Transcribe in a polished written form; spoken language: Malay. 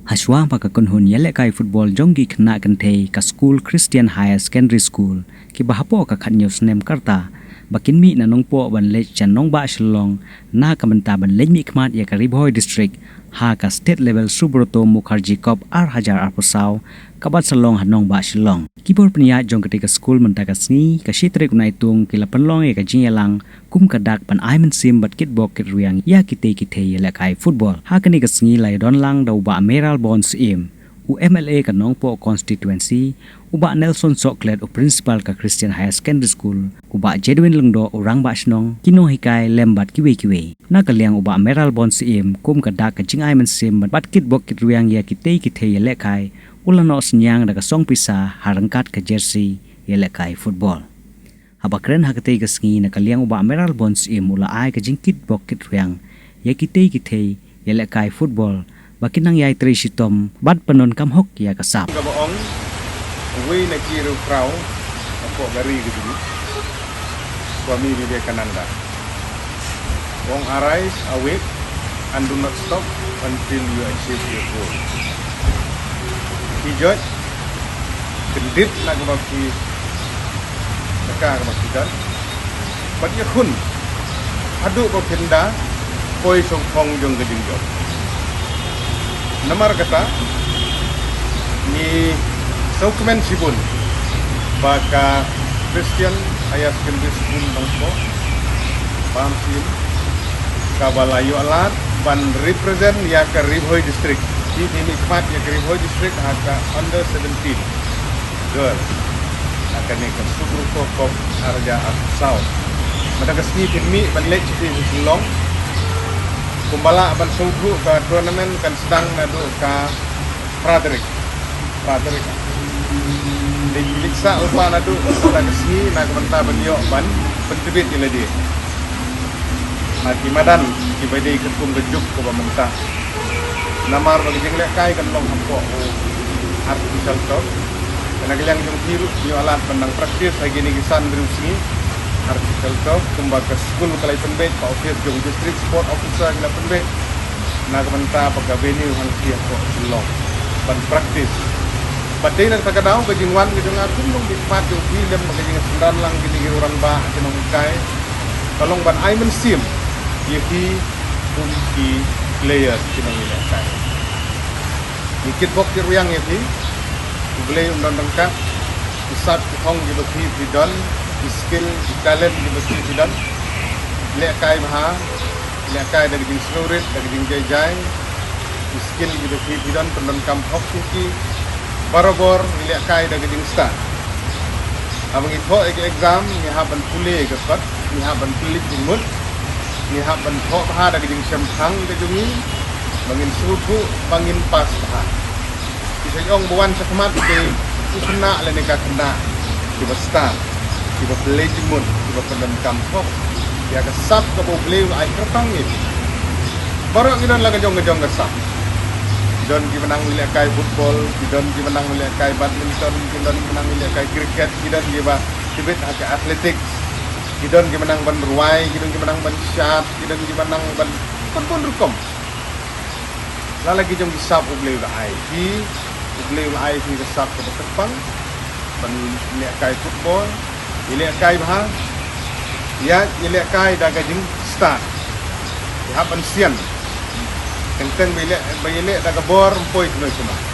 Haswa pakakon hun yele kai football jonggi kena kente ka school Christian Higher Secondary School ki bahapo ka khanyo snem karta bakin mi na nongpo ban le chan nong ba shlong na kamanta ban le mi khmat ya ka Ribhoi district ha ka state level Subroto Mukherjee Cup 8000 arpusau kabat salong hanong ba shlong kibor pnia jong ketika school menta ka sni ka shitrik unai tung kila panlong e ka jinyalang kum ka dak pan aimen sim bat kitbok kit riang ya kite yele kai football ha kani ka sni lai don lang dau ba Meral Bonds im UMLA ka nongpo constituency uba Nelson Soklet u principal ka Christian Higher Secondary School uba Jedwin Lengdo orang ba snong kino hikai lembat kiwe na kaliang uba Meral Bonds im kum ka dak ka jingai men sim bat kitbok kit riang ya kite yele kai ulano senyang daga song pisa harangkat ke jersey yele kai football habakren hakate ka sngi na kaliang uba Meral Bonds im ula ai ka jingkit bok kit riang ya kite yele kai football bakinang yai tri sitom bat penon kam hok ya kasap ka boong uwi na kiru krau ako gari gitu suami Vivekananda wong arise awake and do not stop until you achieve your goal hijot kendit na kumaki dan bat yakun adu ko kenda koi song phong jong geding jong Namar kata ni dokumen sibun baka Christian Higher Secondary School nongpo paham sim kabalayu alat ban represent ya ke Ribhoi district di nikmat ya ke Ribhoi district haka under 17 girl akan ni ke Subroto Cup Arja Arpusau madakasni timi ban lech di Silong kumbala ban sunggu ka tournament kan sedang nadu ka Frederick diliksa upa nadu sedang kesini na kementa beliau ban pentibit ila dia mati madan kibadi ketum bejuk ko bamenta namar bagi jenglek kai kan long hampo artificial top kana gilang jong hirup yo alat pandang praktis lagi ni kisan berusni artikel top kumbaga school kalai penbet pa office jong district sport officer gila penbet na kamanta pagabeni hang siya ko silong ban practice badai na tagadaw gajingwan gajing akum nung dikmat yung film magajing sundan lang gini orang ba kinong kai kalong ban aimen sim yaki kumki player kinong ila kai ikit bok kiruyang yaki ublay undang ka isat kong gibati bidon skill talent di besi sidan lekai maha lekai dari jing surit dari jing jai skill di besi sidan penon kampok ki barobor lekai dari jing star abang itu exam ni haban pule gapat ni haban pilit jimut ni haban thok ha dari jing semthang ke jungi bangin suku bangin pas ha kisayong buwan sa kamat di usna leneka kena di bestar tiba play jimun tiba pendam kampok ya kesap ke play ai kertang ni baru kita lagi jong kesap don kita menang milik kai football kita menang milik kai badminton kita menang milik kai cricket kita juga tibet agak atletik kita menang ban ruai kita menang ban shot kita menang ban pun rukom lagi jong kesap play ai di kesap ke Tepang ban milik kai football ilek kai bah ya ilek kai daga jing start ya pan sian tentang ilek daga bor poi tu semua